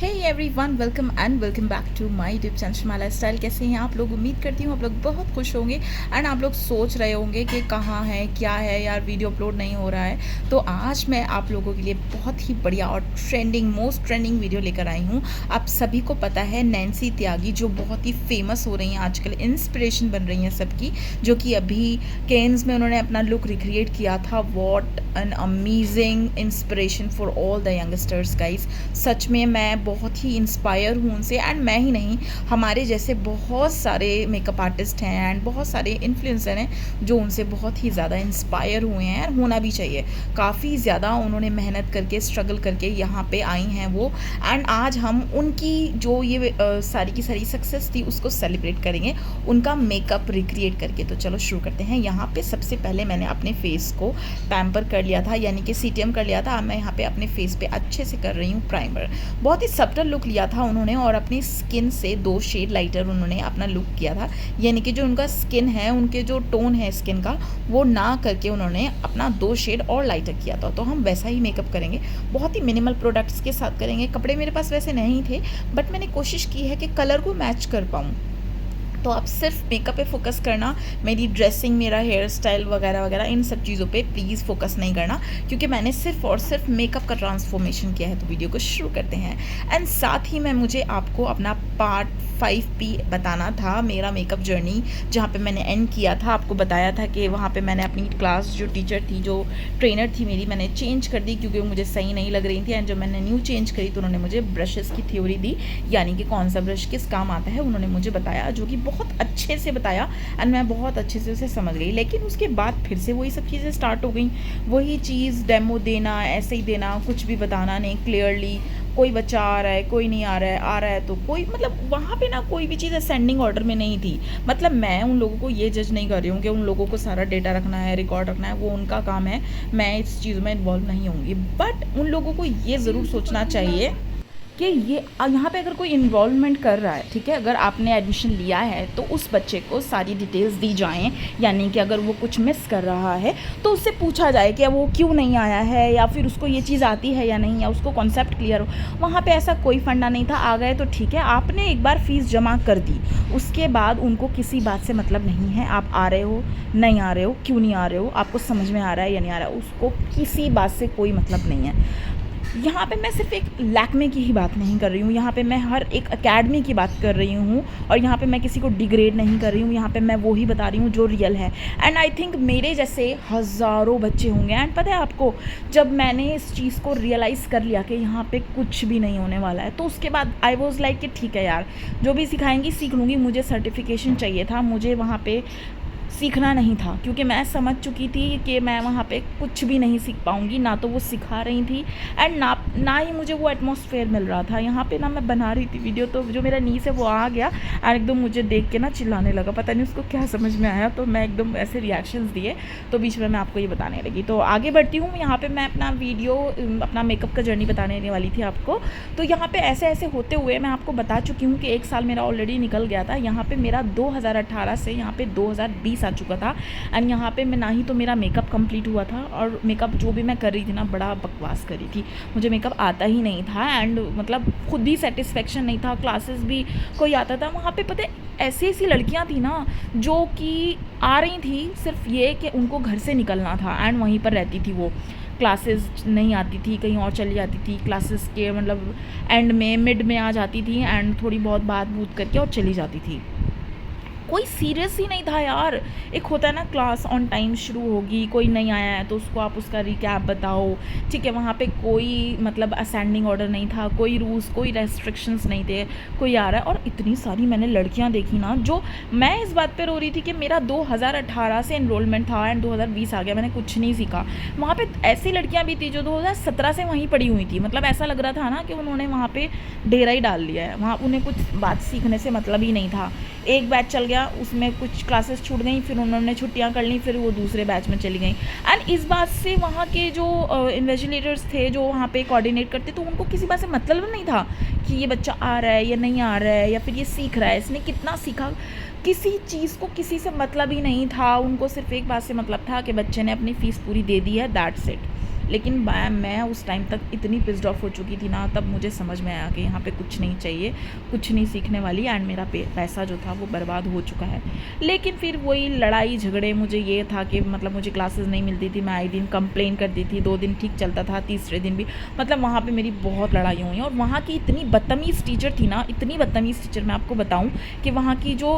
Hey everyone, welcome and welcome back to my YouTube channel Sharma lifestyle. कैसे हैं आप लोग? उम्मीद करती हूँ आप लोग बहुत खुश होंगे एंड आप लोग सोच रहे होंगे कि कहाँ है, क्या है यार, वीडियो अपलोड नहीं हो रहा है। तो आज मैं आप लोगों के लिए बहुत ही बढ़िया और मोस्ट ट्रेंडिंग वीडियो लेकर आई हूँ। आप सभी को पता है नैन्सी त्यागी जो बहुत ही फेमस हो रही हैं आजकल, इंस्पिरेशन बन रही हैं सबकी, जो कि अभी केन्स में उन्होंने अपना लुक रिक्रिएट किया था। What an amazing inspiration for all the youngsters guys. सच में मैं बहुत ही इंस्पायर हूँ उनसे, एंड मैं ही नहीं, हमारे जैसे बहुत सारे मेकअप आर्टिस्ट हैं एंड बहुत सारे इन्फ्लुएंसर हैं जो उनसे बहुत ही ज़्यादा इंस्पायर हुए हैं, और होना भी चाहिए। काफ़ी ज़्यादा उन्होंने मेहनत करके, स्ट्रगल करके यहाँ पे आई हैं वो, एंड आज हम उनकी जो ये सारी की सारी सक्सेस थी उसको सेलिब्रेट करेंगे उनका मेकअप रिक्रिएट करके। तो चलो शुरू करते हैं। यहाँ पे सबसे पहले मैंने अपने फेस को पैम्पर कर लिया था, यानी कि सीटीएम कर लिया था। अब मैं यहाँ पे अपने फेस पे अच्छे से कर रही हूँ प्राइमर। बहुत ही सब्टल लुक लिया था उन्होंने, और अपनी स्किन से 2 शेड लाइटर उन्होंने अपना लुक किया था, यानी कि जो उनका स्किन है, उनके जो टोन है स्किन का, वो ना करके उन्होंने अपना 2 शेड और लाइटर किया था। तो हम वैसा ही मेकअप करेंगे, बहुत ही मिनिमल प्रोडक्ट्स के साथ करेंगे। कपड़े मेरे पास वैसे नहीं थे, बट मैंने कोशिश की है कि कलर को मैच कर पाऊँ। तो आप सिर्फ मेकअप पे फोकस करना, मेरी ड्रेसिंग, मेरा हेयर स्टाइल वगैरह वगैरह इन सब चीज़ों पे प्लीज़ फोकस नहीं करना, क्योंकि मैंने सिर्फ और सिर्फ मेकअप का ट्रांसफॉर्मेशन किया है। तो वीडियो को शुरू करते हैं। एंड साथ ही मैं मुझे आपको अपना पार्ट 5P बताना था, मेरा मेकअप जर्नी, जहाँ पे मैंने एंड किया था। आपको बताया था कि वहाँ पे मैंने अपनी क्लास, जो टीचर थी, जो ट्रेनर थी मेरी, मैंने चेंज कर दी क्योंकि वो मुझे सही नहीं लग रही थी। एंड जब मैंने न्यू चेंज करी तो उन्होंने मुझे ब्रशेस की थ्योरी दी, यानी कि कौन सा ब्रश किस काम आता है, उन्होंने मुझे बताया, जो कि बहुत अच्छे से बताया एंड मैं बहुत अच्छे से उसे समझ गई। लेकिन उसके बाद फिर से वही सब चीज़ें स्टार्ट हो गई, वही चीज़, डेमो देना, ऐसे ही देना, कुछ भी बताना नहीं क्लियरली। कोई बच्चा आ रहा है, कोई नहीं आ रहा है तो कोई, मतलब वहाँ पे ना कोई भी चीज़ असेंडिंग ऑर्डर में नहीं थी। मतलब मैं उन लोगों को ये जज नहीं कर रही हूँ कि उन लोगों को सारा डेटा रखना है, रिकॉर्ड रखना है, वो उनका काम है, मैं इस चीज़ में इन्वॉल्व नहीं होंगी। बट उन लोगों को ये ज़रूर सोचना चाहिए कि ये यहाँ पे अगर कोई इन्वॉल्वमेंट कर रहा है, ठीक है, अगर आपने एडमिशन लिया है तो उस बच्चे को सारी डिटेल्स दी जाएं, यानी कि अगर वो कुछ मिस कर रहा है तो उससे पूछा जाए कि वो क्यों नहीं आया है, या फिर उसको ये चीज़ आती है या नहीं, या उसको कॉन्सेप्ट क्लियर हो। वहाँ पे ऐसा कोई फंडा नहीं था। आ गए तो ठीक है, आपने एक बार फ़ीस जमा कर दी, उसके बाद उनको किसी बात से मतलब नहीं है आप आ रहे हो, नहीं आ रहे हो, क्यों नहीं आ रहे हो, आपको समझ में आ रहा है या नहीं आ रहा है, उसको किसी बात से कोई मतलब नहीं है। यहाँ पे मैं सिर्फ एक लैक्मे की ही बात नहीं कर रही हूँ, यहाँ पे मैं हर एक एकेडमी की बात कर रही हूँ, और यहाँ पे मैं किसी को डिग्रेड नहीं कर रही हूँ। यहाँ पे मैं वो ही बता रही हूँ जो रियल है। एंड आई थिंक मेरे जैसे हज़ारों बच्चे होंगे। एंड पता है आपको, जब मैंने इस चीज़ को रियलाइज़ कर लिया कि यहाँ पे कुछ भी नहीं होने वाला है, तो उसके बाद आई वॉज लाइक कि ठीक है यार, जो भी सिखाएंगी सीख लूँगी। मुझे सर्टिफिकेशन चाहिए था, मुझे वहाँ पे सीखना नहीं था, क्योंकि मैं समझ चुकी थी कि मैं वहाँ पे कुछ भी नहीं सीख पाऊँगी। ना तो वो सिखा रही थी, एंड ना ही मुझे वो एटमॉस्फेयर मिल रहा था। यहाँ पे ना मैं बना रही थी वीडियो, तो जो मेरा नीस है वो आ गया और एकदम मुझे देख के ना चिल्लाने लगा, पता नहीं उसको क्या समझ में आया, तो मैं एकदम ऐसे रिएक्शंस दिए। तो बीच में मैं आपको ये बताने लगी। तो आगे बढ़ती हूँ। यहाँ पर मैं अपना वीडियो, अपना मेकअप का जर्नी बताने वाली थी आपको। तो यहाँ पर ऐसे ऐसे होते हुए मैं आपको बता चुकी हूँ कि 1 साल मेरा ऑलरेडी निकल गया था। यहाँ पर मेरा 2018 से यहाँ पर 2020 आ चुका था। एंड यहाँ पे मैं, ना ही तो मेरा मेकअप कंप्लीट हुआ था, और मेकअप जो भी मैं कर रही थी ना, बड़ा बकवास कर रही थी। मुझे मेकअप आता ही नहीं था, एंड मतलब खुद भी सेटिस्फेक्शन नहीं था। क्लासेस भी कोई आता था, वहाँ पे पता है ऐसी ऐसी लड़कियाँ थी ना जो कि आ रही थी सिर्फ ये कि उनको घर से निकलना था, एंड वहीं पर रहती थी वो। क्लासेस नहीं आती थी, कहीं और चली जाती थी, क्लासेस के मतलब एंड में, मिड में आ जाती थी, एंड थोड़ी बहुत बात बूत करके और चली जाती थी। कोई सीरियस ही नहीं था यार। एक होता है ना, क्लास ऑन टाइम शुरू होगी, कोई नहीं आया है तो उसको आप उसका रिकैप बताओ, ठीक है। वहाँ पे कोई मतलब असेंडिंग ऑर्डर नहीं था, कोई रूल्स, कोई रेस्ट्रिक्शंस नहीं थे, कोई आ रहा है। और इतनी सारी मैंने लड़कियाँ देखी ना, जो, मैं इस बात पे रो रही थी कि मेरा 2018 से एनरोलमेंट था एंड 2020 आ गया, मैंने कुछ नहीं सीखा। वहाँ पे ऐसी लड़कियाँ भी थी जो 2017 से वहीं पड़ी हुई थी। मतलब ऐसा लग रहा था ना कि उन्होंने वहाँ पे डेरा ही डाल लिया है, वहाँ उन्हें कुछ बात सीखने से मतलब ही नहीं था। एक बैच चल गया, उसमें कुछ क्लासेस छूट गई, फिर उन्होंने छुट्टियां कर ली, फिर वो दूसरे बैच में चली गई। एंड इस बात से वहाँ के जो इन्वेजिलेटर्स थे, जो वहाँ पे कोऑर्डिनेट करते, तो उनको किसी बात से मतलब नहीं था कि ये बच्चा आ रहा है या नहीं आ रहा है, या फिर ये सीख रहा है, इसने कितना सीखा। किसी चीज़ को किसी से मतलब ही नहीं था। उनको सिर्फ एक बात से मतलब था कि बच्चे ने अपनी फ़ीस पूरी दे दी है, दैट्स इट। लेकिन मैं उस टाइम तक इतनी पिस्ड ऑफ हो चुकी थी ना, तब मुझे समझ में आया कि यहाँ पे कुछ नहीं चाहिए, कुछ नहीं सीखने वाली, एंड मेरा पैसा जो था वो बर्बाद हो चुका है। लेकिन फिर वही लड़ाई झगड़े, मुझे ये था कि मतलब मुझे क्लासेस नहीं मिलती थी, मैं आए दिन कंप्लेन करती थी, 2 दिन ठीक चलता था, तीसरे दिन भी मतलब वहाँ पे मेरी बहुत लड़ाई हुई। और वहाँ की इतनी बदतमीज़ टीचर थी ना, इतनी बदतमीज़ टीचर, मैं आपको बताऊँ कि वहाँ की जो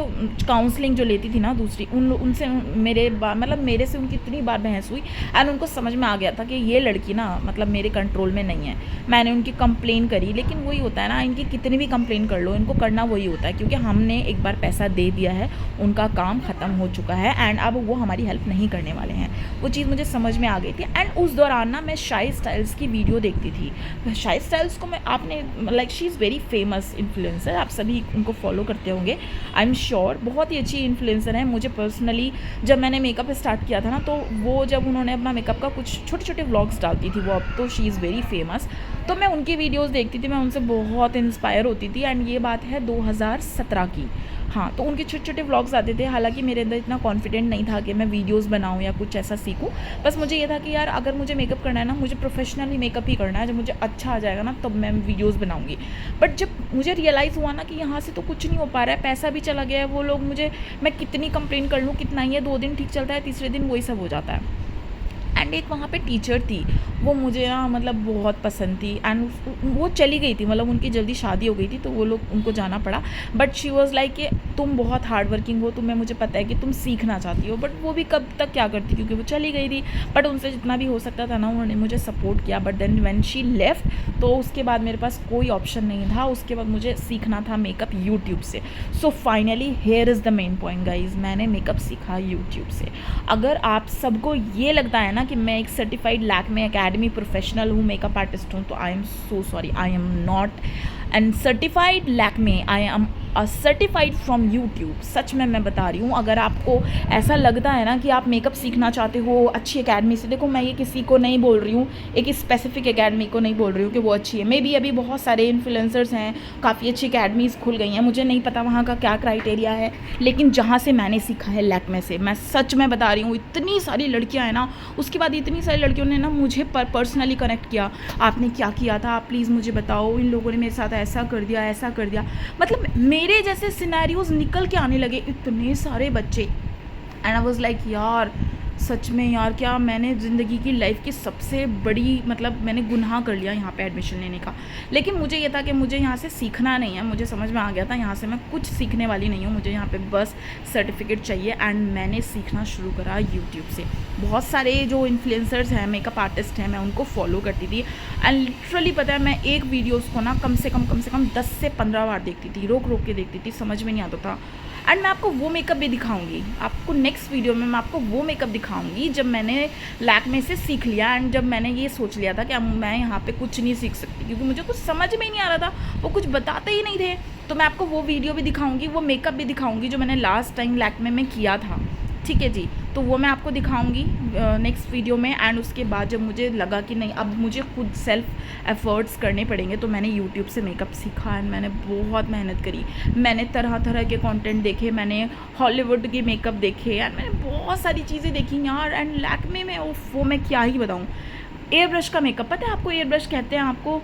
काउंसलिंग जो लेती थी ना दूसरी, उनसे मतलब मेरे से उनकी इतनी बार बहस हुई, एंड उनको समझ में आ गया था कि ये लड़की ना मतलब मेरे कंट्रोल में नहीं है। मैंने उनकी कंप्लेन करी, लेकिन वही होता है ना, इनकी कितनी भी कंप्लेन कर लो, इनको करना वही होता है, क्योंकि हमने एक बार पैसा दे दिया है, उनका काम ख़त्म हो चुका है, एंड अब वो हमारी हेल्प नहीं करने वाले हैं। वो चीज़ मुझे समझ में आ गई थी। एंड उस दौरान ना मैं शाई स्टाइल्स की वीडियो देखती थी। शाई स्टाइल्स को मैं आपने like she is very famous influencer, आप सभी उनको फॉलो करते होंगे, आई एम श्योर। बहुत ही अच्छी इन्फ्लुएंसर है। मुझे पर्सनली जब मैंने मेकअप स्टार्ट किया था ना, तो वो जब उन्होंने अपना मेकअप का कुछ छोटे छोटे व्लॉग्स डालती थी वो, अब तो शी इज़ वेरी फेमस, तो मैं उनकी वीडियोस देखती थी, मैं उनसे बहुत इंस्पायर होती थी। एंड ये बात है 2017 की। हाँ, तो उनके छोटे छोटे व्लॉग्स आते थे। हालांकि मेरे अंदर इतना कॉन्फिडेंट नहीं था कि मैं वीडियोस बनाऊं या कुछ ऐसा सीखूं। बस मुझे ये था कि यार अगर मुझे मेकअप करना है ना, मुझे प्रोफेशनली मेकअप ही करना है, जब मुझे अच्छा आ जाएगा ना तब मैं वीडियोस बनाऊंगी। बट जब मुझे रियलाइज़ हुआ ना कि यहाँ से तो कुछ नहीं हो पा रहा है, पैसा भी चला गया है, वो लोग मुझे, मैं कितनी कंप्लेन कर लूँ कितना ही है, 2 दिन ठीक चलता है, तीसरे दिन वही सब हो जाता है। एंड एक वहाँ पे टीचर थी, वो मुझे ना मतलब बहुत पसंद थी, एंड वो चली गई थी, मतलब उनकी जल्दी शादी हो गई थी, तो वो लोग उनको जाना पड़ा। बट शी वॉज़ लाइक कि तुम बहुत हार्ड वर्किंग हो, तुम्हें मुझे पता है कि तुम सीखना चाहती हो। बट वो भी कब तक क्या करती, क्योंकि वो चली गई थी। बट उनसे जितना भी हो सकता था ना, उन्होंने मुझे सपोर्ट किया। But then when she left, तो उसके बाद मेरे पास कोई ऑप्शन नहीं था। उसके बाद मुझे सीखना था मेकअप यूट्यूब से। So finally here is the main point guys, मैंने मेकअप सीखा यूट्यूब से। अगर आप सबको ये लगता है ना कि मैं एक सर्टिफाइड लैक्मे एकेडमी प्रोफेशनल हूँ, मेकअप आर्टिस्ट हूँ, तो I am so sorry, I am not and certified Lakme, I am certified from YouTube. सच में मैं बता रही हूँ, अगर आपको ऐसा लगता है ना कि आप मेकअप सीखना चाहते हो अच्छी एकेडमी से, देखो मैं ये किसी को नहीं बोल रही हूँ, एक स्पेसिफिक एकेडमी को नहीं बोल रही हूँ कि वो अच्छी है। मे बी अभी बहुत सारे इन्फ्लुएंसर्स हैं, काफ़ी अच्छी एकेडमीज़ खुल गई हैं, मुझे नहीं पता वहाँ का क्या क्राइटेरिया है, लेकिन जहाँ से मैंने सीखा है लैक्मे से, मैं सच में बता रही हूँ, इतनी सारी लड़कियाँ हैं ना, उसके बाद इतनी सारी लड़कियों ने ना मुझे पर्सनली कनेक्ट किया, आपने क्या किया था, आप प्लीज़ मुझे बताओ, इन लोगों ने मेरे साथ ऐसा कर दिया, ऐसा कर दिया। मतलब मेरे जैसे सिनेरियोज निकल के आने लगे, इतने सारे बच्चे। एंड आई वाज लाइक यार सच में यार, क्या मैंने ज़िंदगी की लाइफ की सबसे बड़ी मतलब मैंने गुनाह कर लिया यहाँ पे एडमिशन लेने का। लेकिन मुझे ये था कि मुझे यहाँ से सीखना नहीं है, मुझे समझ में आ गया था यहाँ से मैं कुछ सीखने वाली नहीं हूँ, मुझे यहाँ पे बस सर्टिफिकेट चाहिए। एंड मैंने सीखना शुरू करा यूट्यूब से। बहुत सारे जो इन्फ्लुएंसर्स हैं, मेकअप आर्टिस्ट हैं, मैं उनको फॉलो करती थी। एंड लिटरली पता है, मैं एक वीडियोज़ को ना कम से कम 10 से 15 बार देखती थी, रोक रोक के देखती थी, समझ में नहीं आता था। एंड मैं आपको वो मेकअप भी दिखाऊंगी, आपको नेक्स्ट वीडियो में मैं आपको वो मेकअप दिखाऊंगी जब मैंने लैक्मे से सीख लिया, एंड जब मैंने ये सोच लिया था कि अब मैं यहाँ पे कुछ नहीं सीख सकती, क्योंकि मुझे कुछ समझ में ही नहीं आ रहा था, वो कुछ बताते ही नहीं थे। तो मैं आपको वो वीडियो भी दिखाऊंगी, वो मेकअप भी दिखाऊंगी जो मैंने लास्ट टाइम लैक्मे में किया था, ठीक है जी। तो वो मैं आपको दिखाऊंगी नेक्स्ट वीडियो में। एंड उसके बाद जब मुझे लगा कि नहीं, अब मुझे खुद सेल्फ एफर्ट्स करने पड़ेंगे, तो मैंने यूट्यूब से मेकअप सीखा। एंड मैंने बहुत मेहनत करी, मैंने तरह तरह के कंटेंट देखे, मैंने हॉलीवुड के मेकअप देखे, एंड मैंने बहुत सारी चीज़ें देखी यार। एंड लैक्मे में वो मैं क्या ही बताऊँ, एयर ब्रश का मेकअप, पता है आपको एयर ब्रश कहते हैं, आपको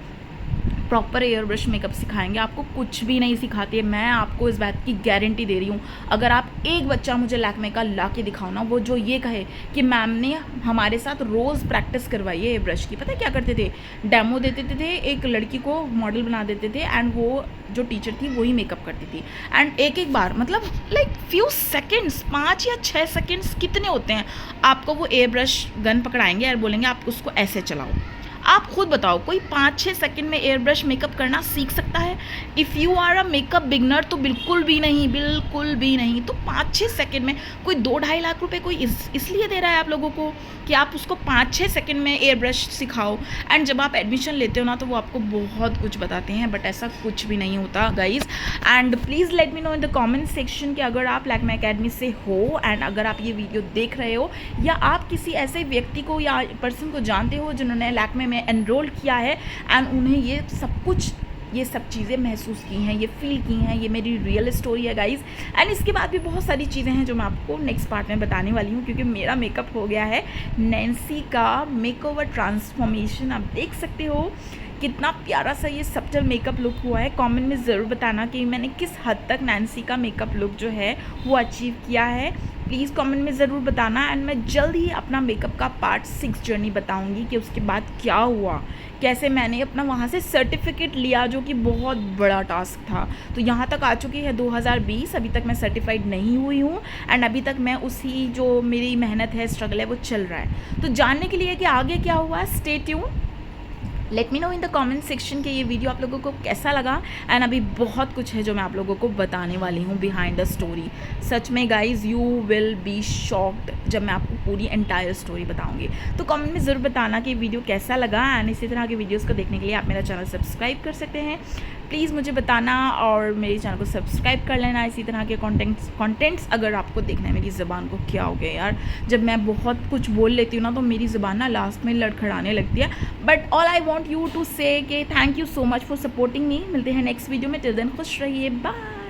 प्रॉपर एयर ब्रश मेकअप सिखाएंगे, आपको कुछ भी नहीं सिखाते। मैं आपको इस बात की गारंटी दे रही हूँ, अगर आप एक बच्चा मुझे लैक्मे का ला के दिखाओ ना, वो जो ये कहे कि मैम ने हमारे साथ रोज़ प्रैक्टिस करवाई है एयर ब्रश की। पता है क्या करते थे, डेमो देते थे, एक लड़की को मॉडल बना देते थे, एंड वो जो टीचर थी वही मेकअप करती थी। एंड एक बार मतलब लाइक फ्यू सेकेंड्स, 5 या 6 सेकेंड्स कितने होते हैं, आपको वो एयर ब्रश गन पकड़ाएंगे और बोलेंगे आप उसको ऐसे चलाओ। आप खुद बताओ, कोई 5-6 सेकंड में एयर ब्रश मेकअप करना सीख सकता है? If you are a makeup beginner तो बिल्कुल भी नहीं, बिल्कुल भी नहीं। तो 5-6 सेकंड में कोई 2-2.5 लाख रुपए कोई इसलिए दे रहा है आप लोगों को कि आप उसको 5-6 सेकंड में एयर ब्रश सिखाओ। एंड जब आप एडमिशन लेते हो ना, तो वो आपको बहुत कुछ बताते हैं, बट ऐसा कुछ भी नहीं होता guys. And please let me know in the comment section कि अगर आप लैक्मे एकेडमी से हो, एंड अगर आप ये वीडियो देख रहे हो, या आप किसी ऐसे व्यक्ति को या पर्सन को जानते हो जिन्होंने लैक्मे में एनरोल किया है, एंड उन्हें ये सब कुछ ये सब चीज़ें महसूस की हैं, ये फ़ील की हैं, ये मेरी रियल स्टोरी है गाइज़। एंड इसके बाद भी बहुत सारी चीज़ें हैं जो मैं आपको नेक्स्ट पार्ट में बताने वाली हूँ, क्योंकि मेरा मेकअप हो गया है नैन्सी का मेकओवर ट्रांसफॉर्मेशन। आप देख सकते हो कितना प्यारा सा ये सब्टल मेकअप लुक हुआ है। कमेंट में ज़रूर बताना कि मैंने किस हद तक नैन्सी का मेकअप लुक जो है वो अचीव किया है। प्लीज़ कमेंट में ज़रूर बताना। एंड मैं जल्द ही अपना मेकअप का पार्ट 6 जर्नी बताऊंगी कि उसके बाद क्या हुआ, कैसे मैंने अपना वहाँ से सर्टिफिकेट लिया, जो कि बहुत बड़ा टास्क था। तो यहाँ तक आ चुकी है 2020, अभी तक मैं सर्टिफाइड नहीं हुई हूँ एंड अभी तक मैं उसी जो मेरी मेहनत है, स्ट्रगल है, वो चल रहा है। तो जानने के लिए कि आगे क्या हुआ, stay tune, let me know in the comment section कि ये वीडियो आप लोगों को कैसा लगा। एंड अभी बहुत कुछ है जो मैं आप लोगों को बताने वाली हूँ बिहाइंड द स्टोरी। सच में guys you will be shocked जब मैं आपको पूरी एंटायर स्टोरी बताऊँगी। तो कमेंट में ज़रूर बताना कि वीडियो कैसा लगा। एंड इसी तरह के वीडियोज़ को देखने के लिए आप मेरा चैनल सब्सक्राइब कर सकते हैं। प्लीज़ मुझे बताना और मेरे चैनल को सब्सक्राइब कर लेना। इसी तरह के कॉन्टेंट्स अगर आपको देखना है। मेरी ज़बान को क्या हो गया यार, जब मैं बहुत कुछ बोल लेती हूँ ना तो मेरी ज़बान ना लास्ट में लड़खड़ाने लगती है। But all I want you to say thank you so much for supporting me. मिलते हैं नेक्स्ट वीडियो में, टिल देन खुश रहिए, बाय।